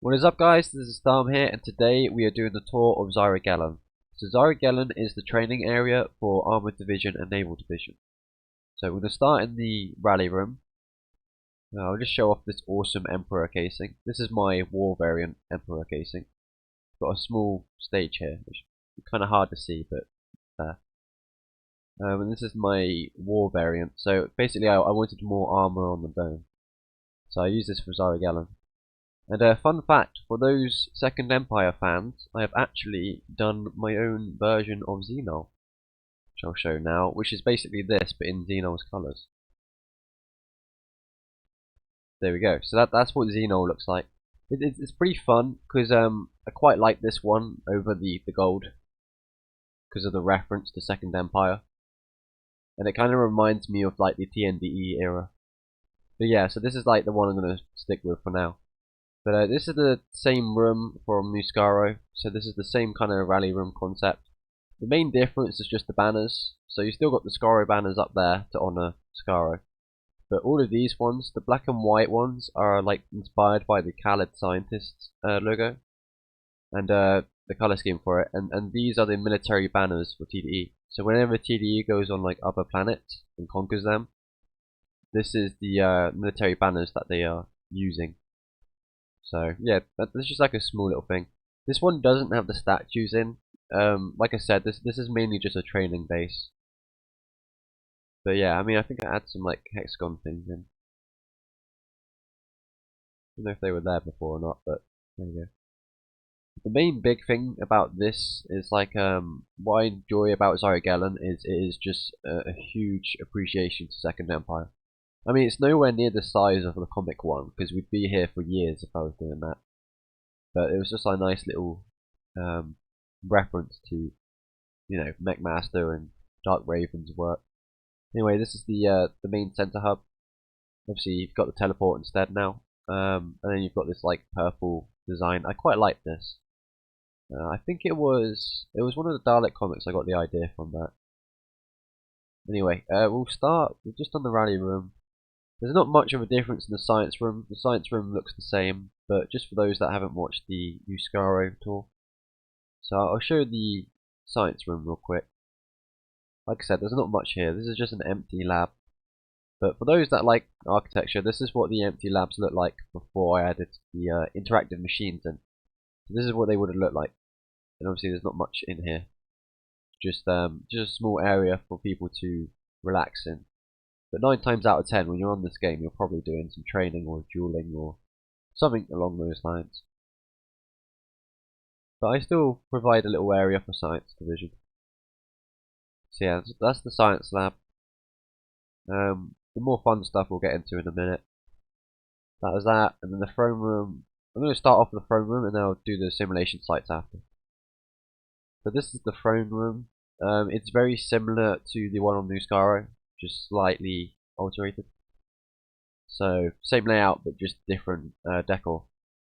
What is up, guys? This is Storm here, and today we are doing the tour of Ziragalen. So Ziragalen is the training area for Armoured Division and Naval Division. So we're going to start in the rally room. I'll just show off this awesome Emperor casing. This is my war variant Emperor casing. Got a small stage here, which is kind of hard to see, but there. And this is my war variant. So basically I wanted more armor on the dome. So I use this for Ziragalen. And a fun fact, for those Second Empire fans, I have actually done my own version of Xenol, which I'll show now, which is basically this, but in Xenol's colours. There we go, so that's what Xenol looks like. It's pretty fun, because I quite like this one over the gold, because of the reference to Second Empire. And it kind of reminds me of like the TNDE era. But yeah, so this is like the one I'm going to stick with for now. But this is the same room from Muscaro, so this is the same kind of rally room concept. The main difference is just the banners, so you still got the Scaro banners up there to honour Scaro. But all of these ones, the black and white ones, are like inspired by the Khaled Scientists logo, and the colour scheme for it, and these are the military banners for TDE. So whenever TDE goes on like other planets and conquers them, this is the military banners that they are using. So yeah, that's just like a small little thing. This one doesn't have the statues in. Like I said, this is mainly just a training base. But yeah, I mean, I think I had some like hexagon things in. I don't know if they were there before or not, but there you go. The main big thing about this is like what I enjoy about Ziragalen is it is just a huge appreciation to Second Empire. I mean, it's nowhere near the size of the comic one, because we'd be here for years if I was doing that. But it was just a nice little reference to, you know, Mechmaster and Dark Raven's work. Anyway, this is the main center hub. Obviously, you've got the teleport instead now, and then you've got this like purple design. I quite like this. I think it was one of the Dalek comics I got the idea from that. Anyway, we'll start. We're just on the rally room. There's not much of a difference in the science room. The science room looks the same, but just for those that haven't watched the Muscaro tour. So I'll show the science room real quick. Like I said, there's not much here. This is just an empty lab. But for those that like architecture, this is what the empty labs look like before I added the interactive machines in. So this is what they would have looked like. And obviously there's not much in here. Just a small area for people to relax in. But 9 times out of 10, when you're on this game, you're probably doing some training or dueling or something along those lines. But I still provide a little area for Science Division. So yeah, that's the Science Lab. The more fun stuff we'll get into in a minute. That was that, and then the throne room. I'm going to start off with the throne room, and then I'll do the simulation sites after. So this is the throne room. It's very similar to the one on Muscaro, just slightly alterated. So same layout but just different decor.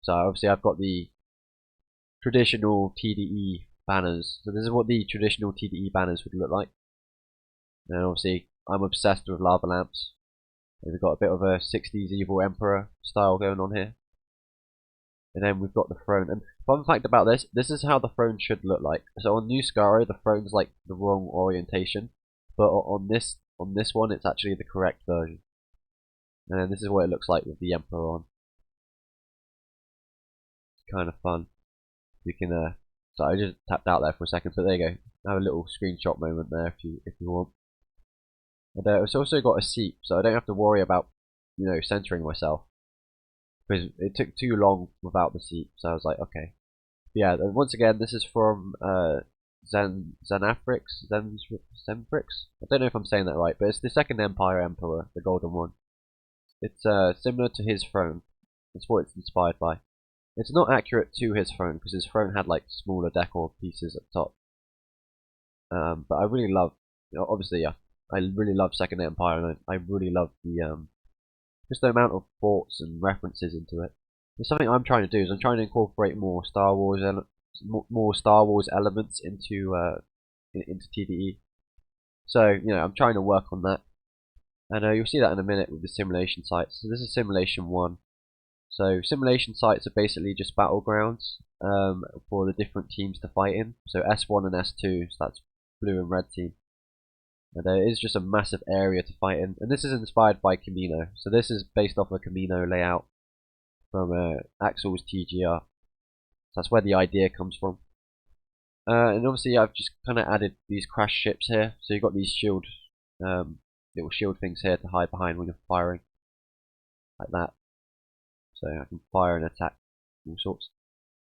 So obviously I've got the traditional TDE banners. So this is what the traditional TDE banners would look like. And obviously I'm obsessed with lava lamps. We've got a bit of a 60s evil emperor style going on here. And then we've got the throne. And fun fact about this is how the throne should look like. So on Muscaro the throne's like the wrong orientation, but on this one it's actually the correct version. And this is what it looks like with the Emperor on. It's kind of fun. You can so I just tapped out there for a second, but there you go. Have a little screenshot moment there if you want. And it's also got a seat, so I don't have to worry about, you know, centering myself, because it took too long without the seat. So I was like, okay. But yeah, and once again, this is from Zenfrix. I don't know if I'm saying that right, but it's the Second Empire Emperor, the golden one. It's similar to his throne. That's what it's inspired by. It's not accurate to his throne, because his throne had like smaller decor pieces at the top. But I really love, you know, obviously, yeah, I really love Second Empire, and I really love the just the amount of thoughts and references into it. It's something I'm trying to do. Is I'm trying to incorporate more Star Wars elements into TDE. So you know, I'm trying to work on that, and you'll see that in a minute with the simulation sites. So this is simulation 1. So simulation sites are basically just battlegrounds for the different teams to fight in. So S1 and S2, so that's blue and red team. And there is just a massive area to fight in. And this is inspired by Camino. So this is based off a Camino layout from Axel's TGR. So that's where the idea comes from. And obviously I've just kind of added these crash ships here. So you've got these shield, little shield things here to hide behind when you're firing. Like that. So I can fire and attack all sorts.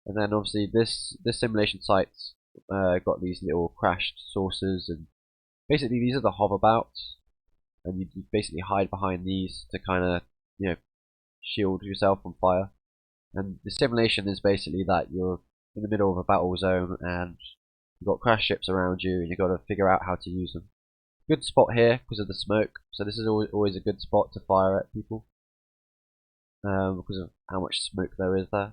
And then obviously this simulation site's got these little crashed sources, and basically these are the hoverbouts, and you basically hide behind these to kind of, you know, shield yourself from fire. And the simulation is basically that you're in the middle of a battle zone and you've got crash ships around you, and you've got to figure out how to use them. Good spot here because of the smoke, so this is always a good spot to fire at people. Because of how much smoke there is there.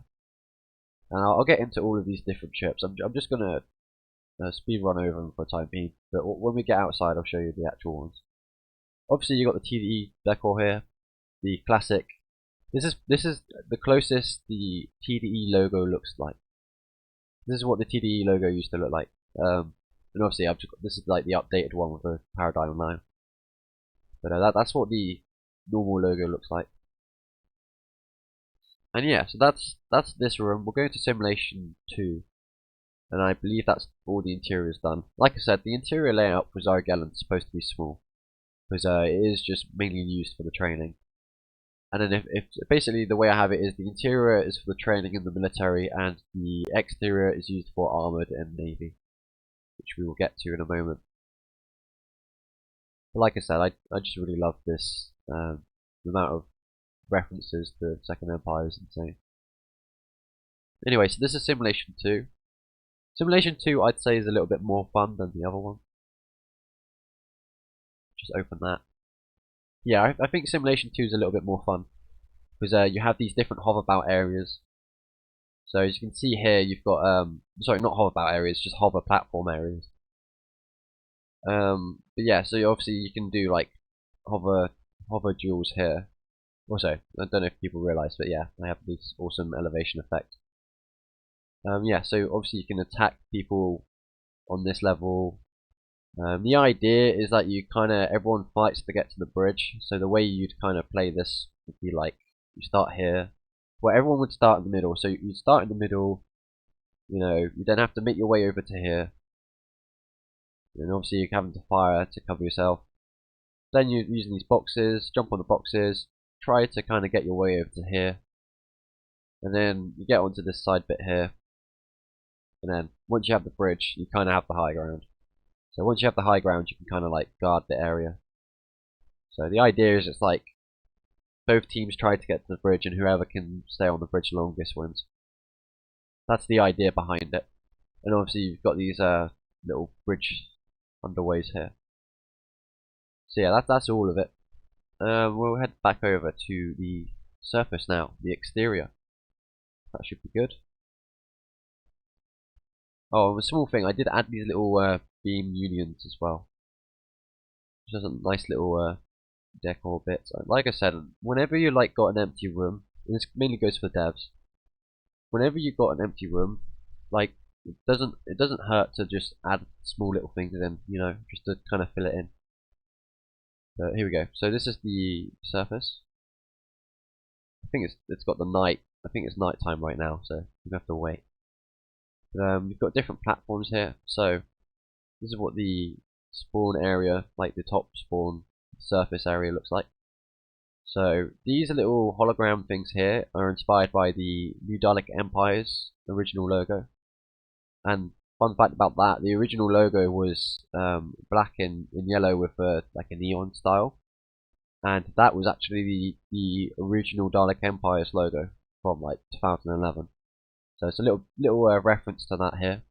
And I'll get into all of these different ships. I'm just going to speed run over them for the time being, but when we get outside I'll show you the actual ones. Obviously you've got the TDE decor here, the classic. This is the closest the TDE logo looks like. This is what the TDE logo used to look like. And obviously this is like the updated one with the paradigm line. But that's what the normal logo looks like. And yeah, so that's this room. We're going to simulation 2, and I believe that's all the interior is done. Like I said, the interior layout for Ziragalen is supposed to be small, because it is just mainly used for the training. And then if basically the way I have it is the interior is for the training in the military, and the exterior is used for Armoured and Navy, which we will get to in a moment. But like I said, I just really love this. The amount of references to Second Empire is insane. Anyway, so this is Simulation 2. Simulation 2 I'd say is a little bit more fun than the other one. Just open that. Yeah, I think Simulation 2 is a little bit more fun, because you have these different hoverbout areas. So as you can see here, you've got, sorry, not hoverbout areas, just hover platform areas. But yeah, so obviously you can do like hover duels here. Also, I don't know if people realise, but yeah, I have this awesome elevation effect. Yeah, so obviously you can attack people on this level. The idea is that you everyone fights to get to the bridge. So the way you'd kind of play this would be like, you start here. Well, everyone would start in the middle. So you start in the middle. You know, you then have to make your way over to here. And obviously you're having to fire to cover yourself. Then you're using these boxes, jump on the boxes, try to kind of get your way over to here, and then you get onto this side bit here, and then once you have the bridge, you kind of have the high ground. So once you have the high ground, you can kind of like guard the area. So the idea is it's like both teams try to get to the bridge, and whoever can stay on the bridge longest wins. That's the idea behind it. And obviously you've got these little bridge underways here. So yeah, that's all of it. We'll head back over to the surface now, the exterior. That should be good. Oh, a small thing, I did add these little beam unions as well. Just a nice little decor bits. Like I said, whenever you like got an empty room, and this mainly goes for devs. Whenever you've got an empty room, like it doesn't hurt to just add small little things in, you know, just to kind of fill it in. But here we go. So this is the surface. I think it's got the night. I think it's night time right now, so we have to wait. You've got different platforms here. So this is what the spawn area, like the top spawn surface area, looks like. So these little hologram things here are inspired by the new Dalek Empire's original logo. And fun fact about that, the original logo was black and yellow with like a neon style, and that was actually the original Dalek Empire's logo from like 2011. So it's a little reference to that here.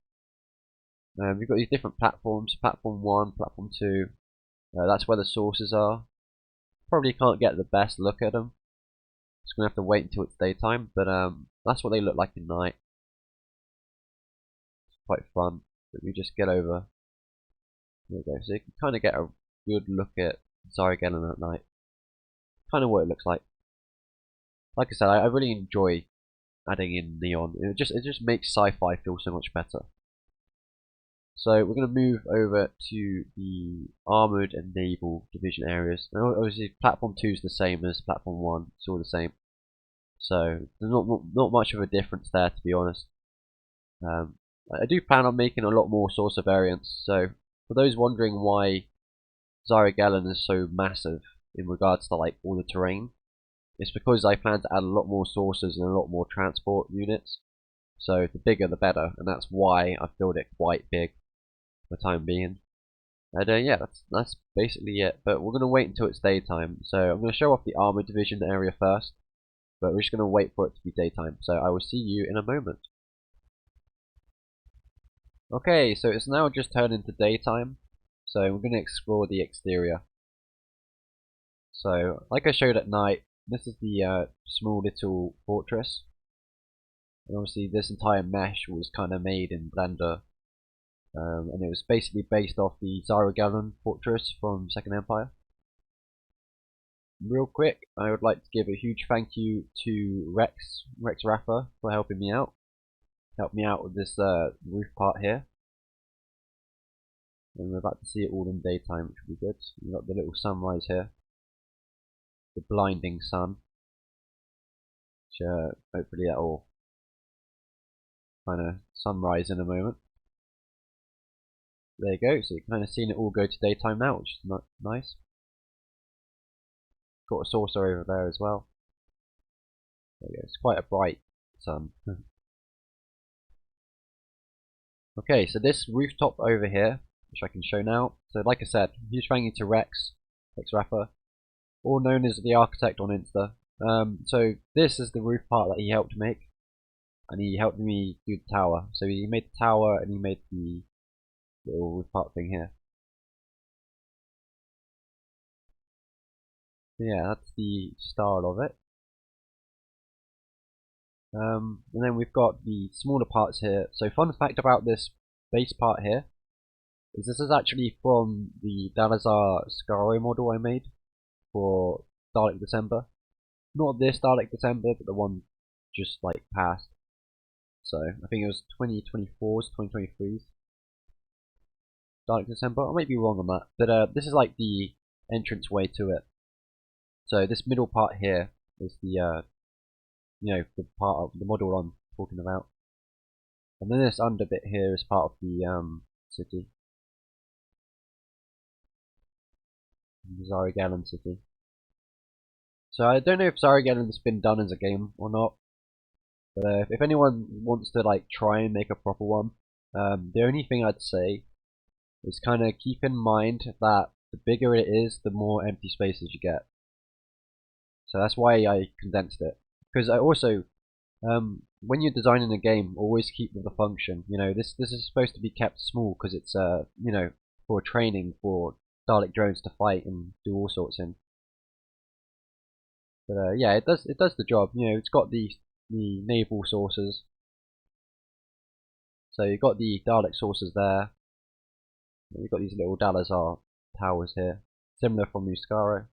We've got these different platforms: platform 1, platform 2. That's where the sources are. Probably can't get the best look at them. Just gonna have to wait until it's daytime, but that's what they look like at night. Quite fun. But we just get over. There we go. So you can kind of get a good look at Ziragalen at night. Kind of what it looks like. Like I said, I really enjoy adding in neon. It just makes sci-fi feel so much better. So we're going to move over to the Armoured and Naval Division areas. Now, obviously, Platform 2 is the same as Platform 1. It's all the same. So there's not much of a difference there, to be honest. I do plan on making a lot more saucer variants. So for those wondering why Ziragalen is so massive in regards to like all the terrain, it's because I plan to add a lot more saucers and a lot more transport units. So the bigger the better, and that's why I filled it quite big for the time being. And yeah, that's basically it. But we're gonna wait until it's daytime. So I'm gonna show off the Armoured Division area first, but we're just gonna wait for it to be daytime. So I will see you in a moment. Okay, so it's now just turned into daytime. So we're gonna explore the exterior. So like I showed at night, this is the small little fortress. And obviously this entire mesh was kind of made in Blender. And it was basically based off the Ziragalen fortress from Second Empire. Real quick, I would like to give a huge thank you to Rex Raffer for helping me out. Helped me out with this roof part here. And we're about to see it all in daytime, which will be good. We've got the little sunrise here. The blinding sun. Which hopefully that will kind of sunrise in a moment. There you go, so you've kind of seen it all go to daytime now, which is nice. Got a saucer over there as well. There you go, it's quite a bright sun. Okay, so this rooftop over here, which I can show now. So like I said, huge thank you to Rex Raffer, all known as the architect on Insta. So this is the roof part that he helped make, and he helped me do the tower. So he made the tower and he made the little roof part thing here. Yeah, that's the style of it. And then we've got the smaller parts here. So fun fact about this base part here is this is actually from the Dalazar Scaro model I made for Dalek December. Not this Dalek December, but the one just like past. So I think it was 2024's, 2023's Dalek December. I might be wrong on that, but this is like the entrance way to it. So this middle part here is the the part of the model I'm talking about, and then this under bit here is part of the city, the Ziragalen city. So I don't know if Ziragalen's been done as a game or not, but if anyone wants to like try and make a proper one, the only thing I'd say is kind of keep in mind that the bigger it is, the more empty spaces you get. So that's why I condensed it. Because I also, when you're designing a game, always keep with the function. This is supposed to be kept small because it's for training for Dalek drones to fight and do all sorts in. But yeah, it does the job. It's got the naval sources. So you've got the Dalek sources there. You've got these little Dalazar towers here, similar from Muscaro.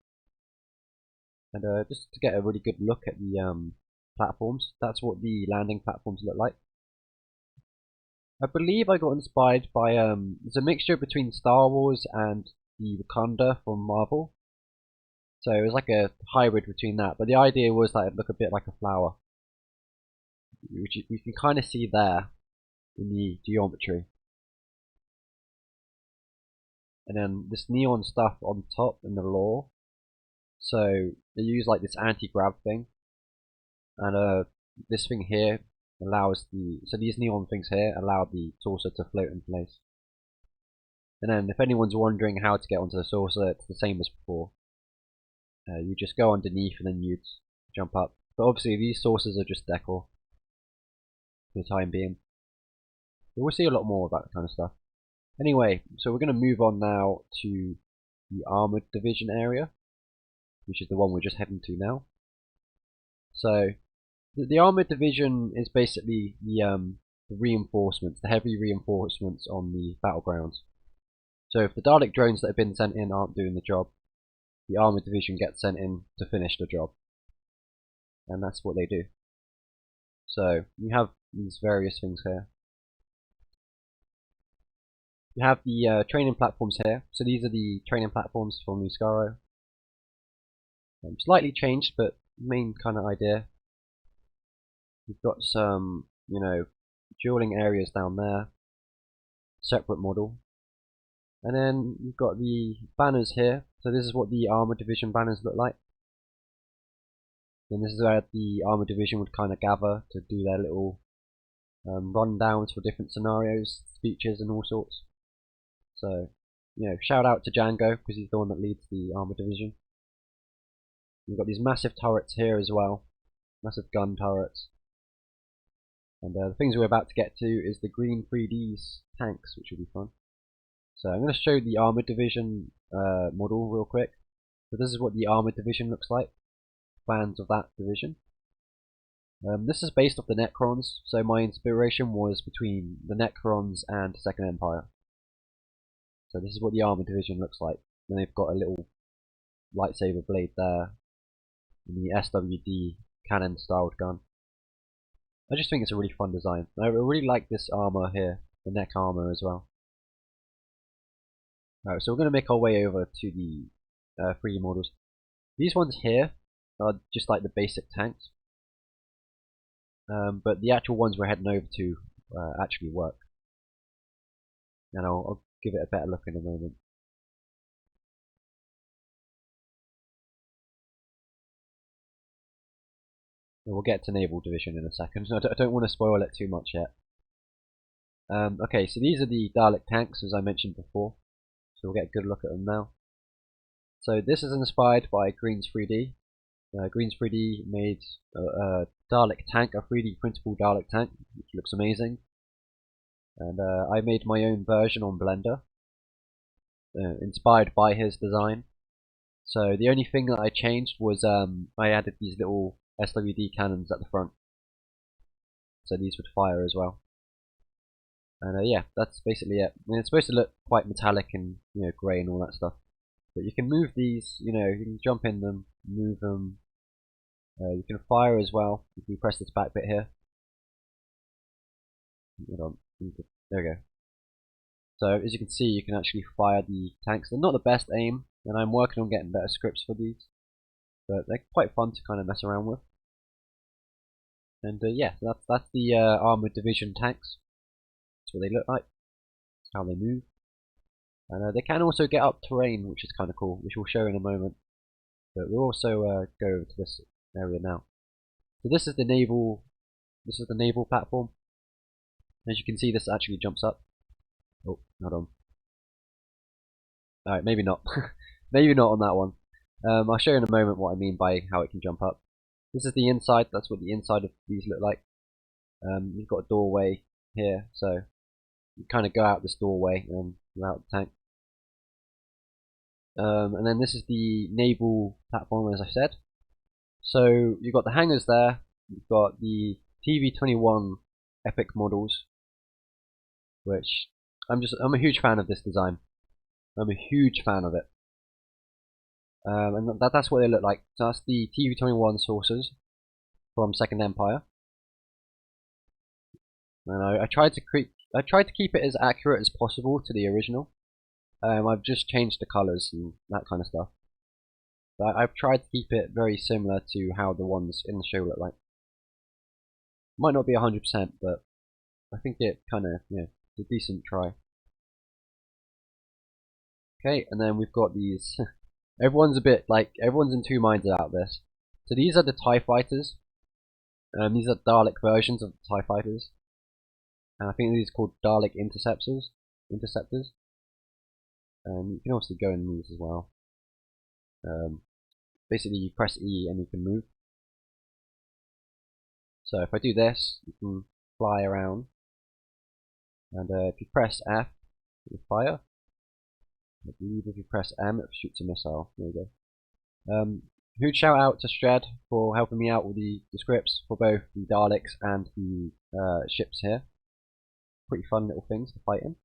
And just to get a really good look at the platforms, that's what the landing platforms look like. I believe I got inspired by it's a mixture between Star Wars and the Wakanda from Marvel. So it was like a hybrid between that, but the idea was that it'd look a bit like a flower, which you can kind of see there in the geometry. And then this neon stuff on top in the lore. So they use like this anti-grav thing, and this thing here allows so these neon things here allow the saucer to float in place. And then if anyone's wondering how to get onto the saucer, it's the same as before. You just go underneath and then you'd jump up. But obviously these saucers are just decor for the time being. But we'll see a lot more of that kind of stuff. Anyway, so we're going to move on now to the Armoured Division area, which is the one we're just heading to now. So the Armoured Division is basically the reinforcements, the heavy reinforcements on the battlegrounds. So if the Dalek drones that have been sent in aren't doing the job, the Armoured Division gets sent in to finish the job. and that's what they do. So you have these various things here. You have the training platforms here. So these are the training platforms for Muscaro. Slightly changed, but main kind of idea. You've got some, dueling areas down there. Separate model. And then you've got the banners here. So this is what the Armoured Division banners look like. And this is where the Armoured Division would kind of gather to do their little rundowns for different scenarios, speeches and all sorts. So, shout out to Django, because he's the one that leads the Armoured Division. You've got these massive turrets here as well. Massive gun turrets. And the things we're about to get to is the green 3Ds tanks, which will be fun. So I'm going to show the Armoured Division model real quick. So this is what the Armoured Division looks like. Fans of that division. This is based off the Necrons, so my inspiration was between the Necrons and Second Empire. So this is what the Armoured Division looks like. Then they've got a little lightsaber blade there, and the SWD cannon styled gun. I just think it's a really fun design. I really like this armor here, the neck armor as well. Alright, so we're going to make our way over to the 3D models. These ones here are just like the basic tanks, but the actual ones we're heading over to actually work. And I'll give it a better look in a moment. And we'll get to Naval Division in a second. I don't want to spoil it too much yet. Okay, so these are the Dalek tanks, as I mentioned before. So we'll get a good look at them now. So this is inspired by Green's 3D. Green's 3D made a Dalek tank, a 3D printable Dalek tank, which looks amazing. And I made my own version on Blender, inspired by his design. So the only thing that I changed was I added these little SWD cannons at the front, so these would fire as well. And yeah, that's basically it. I mean, it's supposed to look quite metallic and grey and all that stuff. But you can move these, you can jump in them, move them. You can fire as well if you press this back bit here. Hold on, there we go. So as you can see, you can actually fire the tanks. They're not the best aim, and I'm working on getting better scripts for these, but they're quite fun to kind of mess around with. And yeah, so that's the Armoured Division tanks. That's what they look like, how they move. And they can also get up terrain, which is kind of cool, which we'll show in a moment. But we'll also go over to this area now. So this is the naval platform. As you can see, this actually jumps up. Oh, hold on. Alright, maybe not. Maybe not on that one. I'll show you in a moment what I mean by how it can jump up. This is the inside. That's what the inside of these look like. You've got a doorway here, so you kind of go out this doorway and you're out the tank. And then this is the naval platform, as I said. So you've got the hangars there. You've got the TV-21 epic models, which I'm a huge fan of this design. I'm a huge fan of it. And that's what they look like. So that's the TV-21 saucers from Second Empire. And I tried to keep it as accurate as possible to the original. I've just changed the colours and that kind of stuff. But I've tried to keep it very similar to how the ones in the show look like. Might not be 100%, but I think it kind of, it's a decent try. Okay, and then we've got these. Everyone's in two minds about this. So these are the TIE fighters. These are Dalek versions of the TIE fighters. And I think these are called Dalek interceptors. You can also go in these as well. Basically, you press E and you can move. So if I do this, you can fly around. And if you press F, you fire. I believe if you press M, it shoots a missile. There we go. Huge shout out to Shred for helping me out with the scripts for both the Daleks and the ships here. Pretty fun little things to fight in.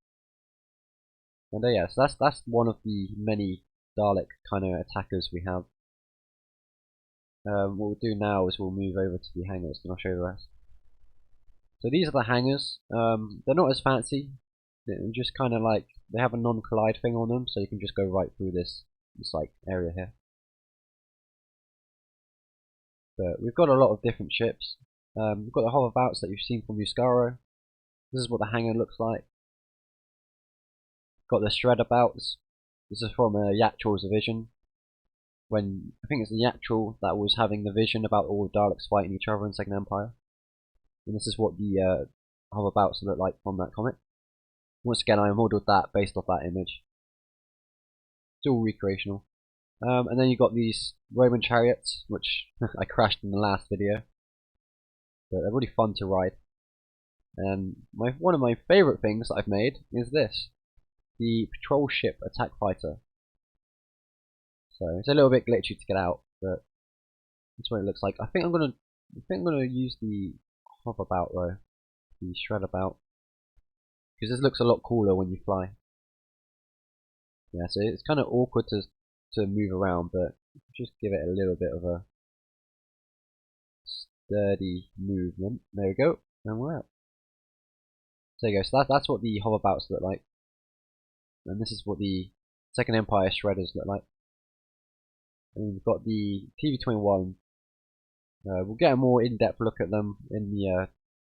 And yeah, so that's one of the many Dalek kind of attackers we have. what we'll do now is we'll move over to the hangars and I'll show you the rest. So these are the hangars. They're not as fancy. They're just kind of like, they have a non-collide thing on them, so you can just go right through this like area here. But we've got a lot of different ships. We've got the hoverbouts that you've seen from Muscaro. This is what the hangar looks like. Got the shredderbouts. This is from Yatral's vision. When I think it's the Yatral that was having the vision about all the Daleks fighting each other in Second Empire. And this is what the hoverbouts look like from that comic. Once again, I modelled that based off that image. It's all recreational. And then you've got these Roman chariots, which I crashed in the last video. But they're really fun to ride. And one of my favourite things that I've made is this. The patrol ship attack fighter. So it's a little bit glitchy to get out, but that's what it looks like. I think I'm gonna use the hoveabout though, the shreddabout, because this looks a lot cooler when you fly. Yeah, so it's kind of awkward to move around, but just give it a little bit of a sturdy movement. There we go, and we're out. So there you go. So that's what the hoverbouts look like, and this is what the Second Empire shredders look like. And we've got the TV-21. We'll get a more in-depth look at them in the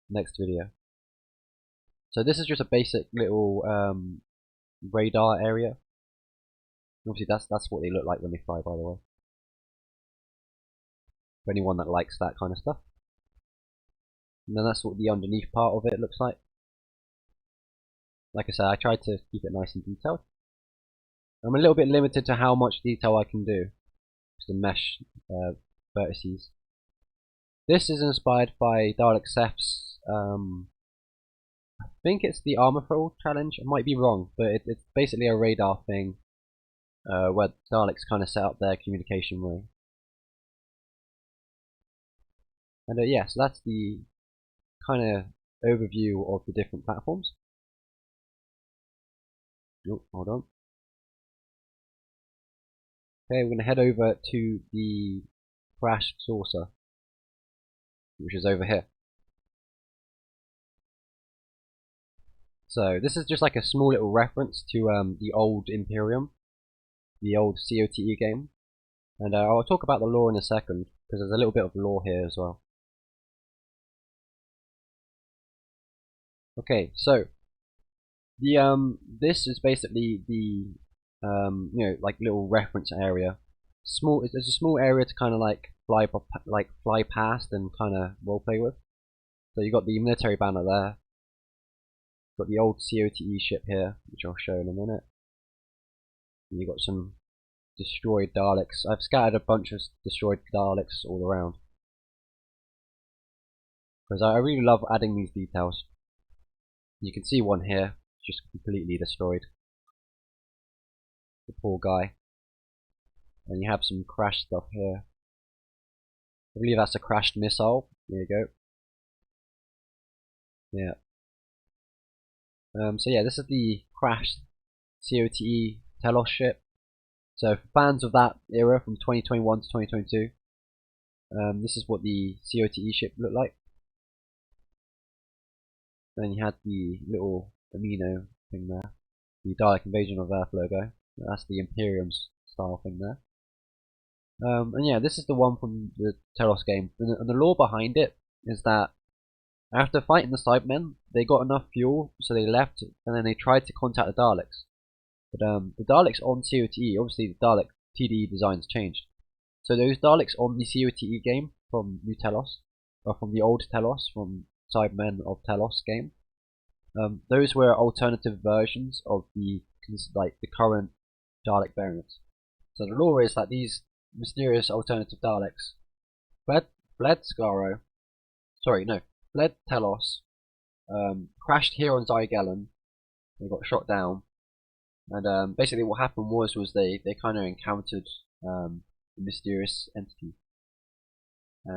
next video. So this is just a basic little radar area. Obviously that's what they look like when they fly, by the way. For anyone that likes that kind of stuff. And then that's what the underneath part of it looks like. Like I said, I tried to keep it nice and detailed. I'm a little bit limited to how much detail I can do. The mesh vertices. This is inspired by Dalek Seth's, I think it's the Armoured challenge, I might be wrong, but it's basically a radar thing where Daleks kind of set up their communication way. And yeah, so that's the kind of overview of the different platforms. Oh, hold on. Okay, we're going to head over to the crashed saucer, which is over here. So this is just like a small little reference to the old Imperium, the old COTE game, and I'll talk about the lore in a second because there's a little bit of lore here as well. Okay, so the this is basically the you know, like little reference area. There's a small area to kind of like fly past and kind of roleplay with. So you got the military banner there. Got the old COTE ship here, which I'll show in a minute. And you got some destroyed Daleks. I've scattered a bunch of destroyed Daleks all around because I really love adding these details. You can see one here, just completely destroyed. The poor guy. And you have some crashed stuff here. I believe that's a crashed missile. There you go. Yeah. So yeah, this is the crashed COTE Telos ship. So for fans of that era from 2021 to 2022, this is what the COTE ship looked like. Then you had the little amino thing there, the Dalek Invasion of Earth logo. That's the Imperium's style thing there. And yeah, this is the one from the Telos game. And the lore behind it is that after fighting the Cybermen, they got enough fuel, so they left, and then they tried to contact the Daleks. But the Daleks on COTE, obviously the Dalek TDE designs changed. So those Daleks on the COTE game from New Telos, or from the old Telos, from Cybermen of Telos game, those were alternative versions of the current Dalek variants. So the lore is that these mysterious alternative Daleks fled Telos, crashed here on Ziragalen, they got shot down, and basically what happened was they kind of encountered a mysterious entity.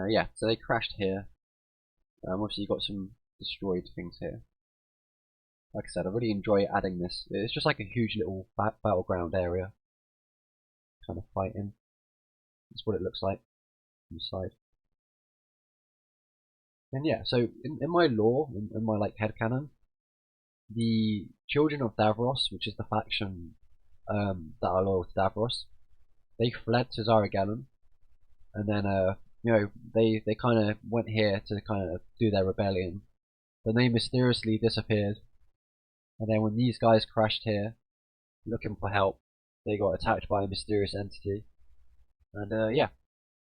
Yeah, so they crashed here. Obviously you got some destroyed things here. Like I said, I really enjoy adding this. It's just like a huge little battleground area, kind of fighting. That's what it looks like. from the side. And yeah, so in my lore, in my like headcanon, the children of Davros, which is the faction that are loyal to Davros, they fled to Ziragalen, and then they kind of went here to kind of do their rebellion. Then they mysteriously disappeared, and then when these guys crashed here, looking for help, they got attacked by a mysterious entity, and yeah,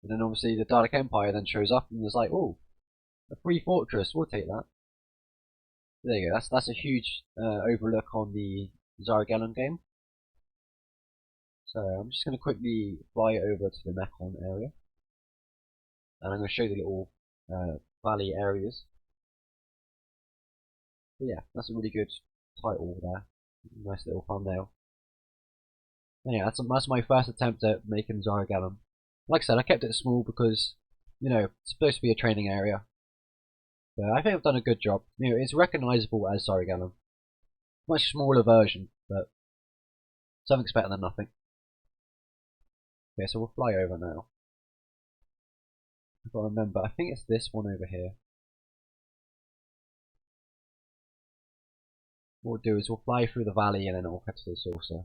and then obviously the Dalek Empire then shows up and was like, oh, a free fortress, we'll take that. There you go. That's a huge overlook on the Ziragalen game. So I'm just going to quickly fly over to the Mechon area, and I'm going to show you the little valley areas. But yeah, that's a really good title there. Nice little thumbnail. And yeah, that's my first attempt at making Ziragalen. Like I said, I kept it small because, it's supposed to be a training area. But I think I've done a good job. It's recognizable as Ziragalen. Much smaller version, but something's better than nothing. Okay, so we'll fly over now. I've got to remember, I think it's this one over here. What we'll do is we'll fly through the valley and then we'll head to the saucer.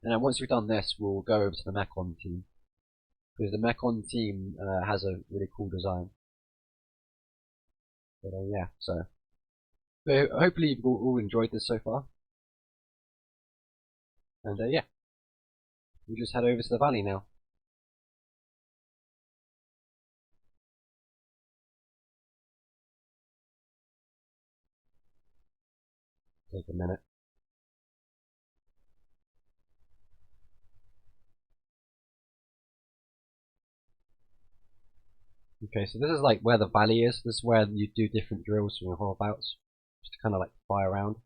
And then once we've done this, we'll go over to the Mechon team. Because the Mechon team has a really cool design. But yeah, so hopefully you've all enjoyed this so far. And yeah, we'll just head over to the valley now. Take a minute. Okay, so this is like where the valley is. This is where you do different drills from your hoverbouts, just to kind of like fly around.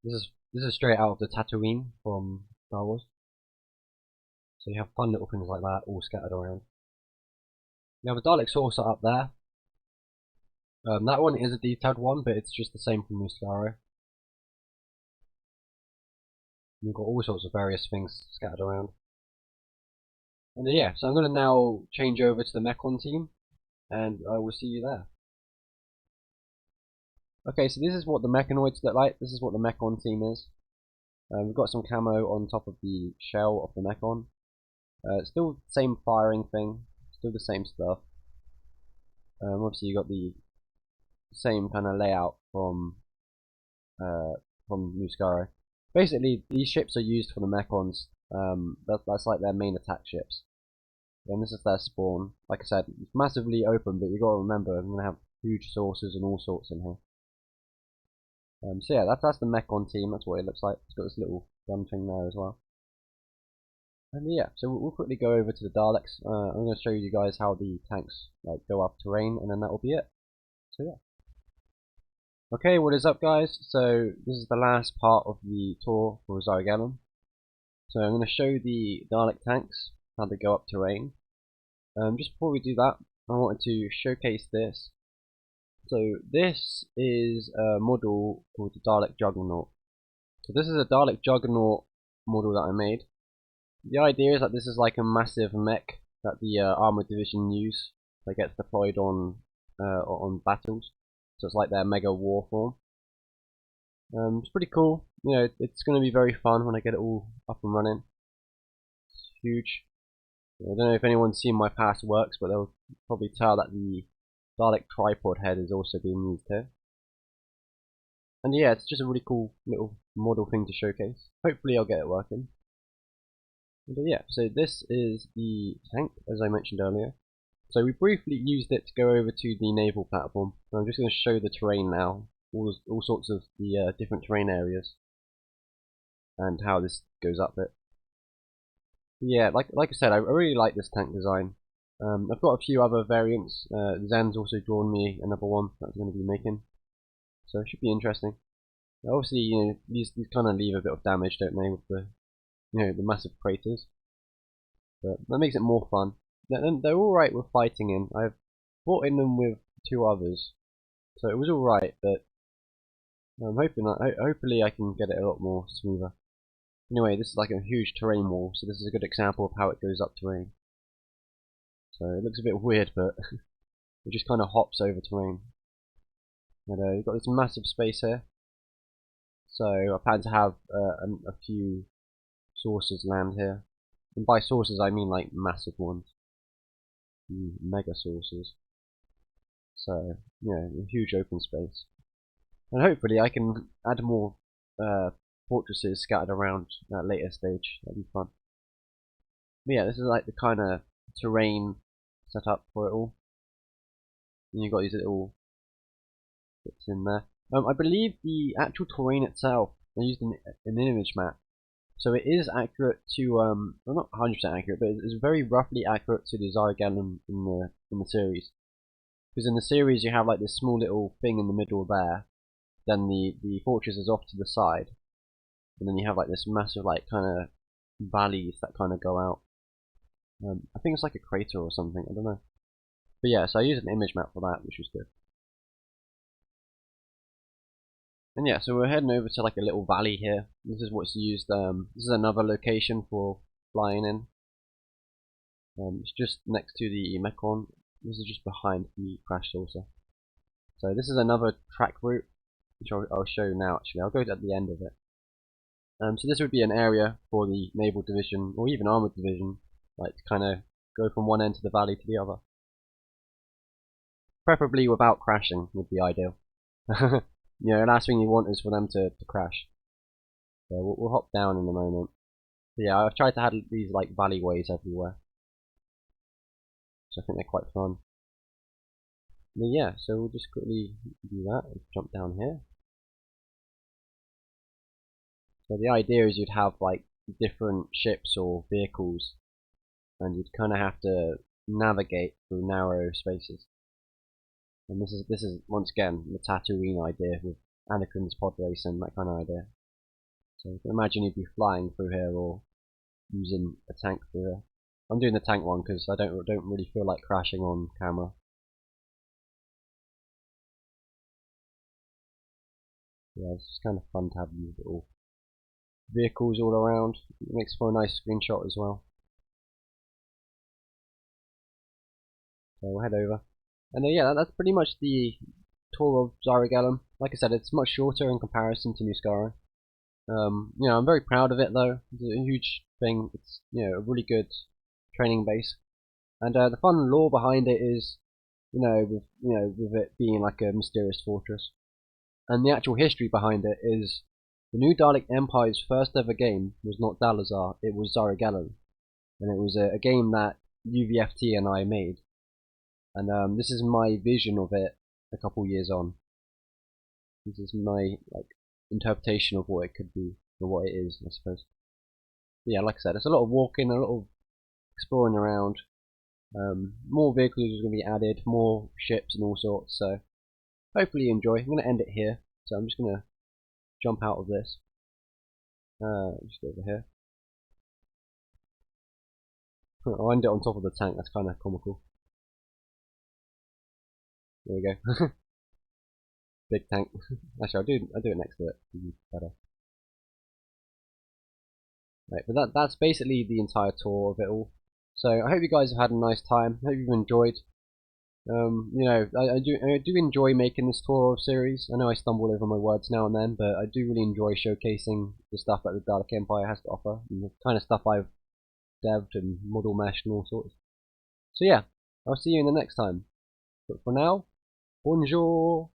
This is straight out of the Tatooine from Star Wars. So you have fun little things like that all scattered around. You have a Dalek saucer up there. That one is a detailed one, but it's just the same from Muscaro. You've got all sorts of various things scattered around. And yeah, so I'm going to now change over to the Mechon team, and I will see you there. Okay, so this is what the Mechanoids look like. This is what the Mechon team is. We've got some camo on top of the shell of the Mechon. Still the same firing thing, still the same stuff. Obviously you got the same kind of layout from Muscaro. Basically, these ships are used for the Mechons. That's like their main attack ships. And this is their spawn. Like I said, it's massively open, but you got to remember, I'm gonna have huge sources and all sorts in here. So yeah, that's the Mechon team. That's what it looks like. It's got this little gun thing there as well. And yeah, so we'll quickly go over to the Daleks. I'm going to show you guys how the tanks go up terrain, and then that will be it. So yeah. Okay, what is up, guys? So this is the last part of the tour for Ziragalen. So I'm going to show the Dalek tanks, how they go up terrain. Just before we do that, I wanted to showcase this. So this is a model called the Dalek Juggernaut. So this is a Dalek Juggernaut model that I made. The idea is that this is like a massive mech that the Armoured Division use that gets deployed on battles. So it's like their mega war form. It's pretty cool. It's going to be very fun when I get it all up and running. It's huge. I don't know if anyone's seen my past works, but they'll probably tell that the Dalek tripod head is also being used here. And yeah, it's just a really cool little model thing to showcase. Hopefully I'll get it working. But yeah, so this is the tank, as I mentioned earlier. So we briefly used it to go over to the naval platform. And I'm just going to show the terrain now, all sorts of the different terrain areas, and how this goes up it. Yeah, like I said, I really like this tank design. I've got a few other variants. Zen's also drawn me another one that I'm going to be making, so it should be interesting. Obviously, these kind of leave a bit of damage, don't they, with the the massive craters, but that makes it more fun. They're alright with fighting in. I've fought in them with 2 others, so it was alright, but I'm hopefully I can get it a lot more smoother. Anyway, this is like a huge terrain wall, so this is a good example of how it goes up terrain. So it looks a bit weird, but it just kind of hops over terrain. And you've got this massive space here. So I plan to have a few sources land here. And by sources I mean like massive ones. Mega sources. So, a huge open space. And hopefully I can add more fortresses scattered around at a later stage. That'd be fun. But yeah, this is like the kind of terrain set up for it all. And you've got these little bits in there. I believe the actual terrain itself, I used an image map. So it is accurate to, well, not 100% accurate, but it's very roughly accurate to the Ziragalen in the series. Because in the series you have like this small little thing in the middle there, then the fortress is off to the side, and then you have like this massive like kind of valleys that kind of go out. I think it's like a crater or something, I don't know. But yeah, so I used an image map for that, which was good. And yeah, so we're heading over to like a little valley here. This is what's used, this is another location for flying in. It's just next to the Mekon. This is just behind the crash saucer. So this is another track route, which I'll show you now actually. I'll go at the end of it. So this would be an area for the Naval Division, or even Armoured Division, like to kind of go from one end of the valley to the other. Preferably without crashing would be ideal. The last thing you want is for them to crash. So we'll hop down in a moment. But yeah, I've tried to have these like valleyways everywhere. So I think they're quite fun. But yeah, so we'll just quickly do that and jump down here. So the idea is you'd have like different ships or vehicles, and you'd kind of have to navigate through narrow spaces. And this is once again the Tatooine idea with Anakin's pod racing, that kind of idea. So you can imagine you'd be flying through here or using a tank through here. I'm doing the tank one because I don't really feel like crashing on camera. Yeah, it's just kind of fun to have these little vehicles all around. It makes for a nice screenshot as well. So we'll head over. And yeah, that's pretty much the tour of Ziragalen. Like I said, it's much shorter in comparison to New Scarra. I'm very proud of it though. It's a huge thing. It's a really good training base, and the fun lore behind it is, with it being like a mysterious fortress, and the actual history behind it is the new Dalek Empire's first ever game was not Dalazar, it was Ziragalen, and it was a game that UVFT and I made. And this is my vision of it a couple years on. This is my interpretation of what it could be, or what it is, I suppose. But yeah, like I said, it's a lot of walking, a lot of exploring around. More vehicles are going to be added, more ships and all sorts. So hopefully you enjoy. I'm going to end it here. So I'm just going to jump out of this. Just go over here. I'll end it on top of the tank. That's kind of comical. There we go. Big tank. Actually, I'll do it next to it. It'll be better. Right, but that's basically the entire tour of it all. So I hope you guys have had a nice time. I hope you've enjoyed. I do enjoy making this tour of series. I know I stumble over my words now and then, but I do really enjoy showcasing the stuff that the Dalek Empire has to offer, and the kind of stuff I've devved and model meshed and all sorts. So yeah, I'll see you in the next time. But for now, bonjour!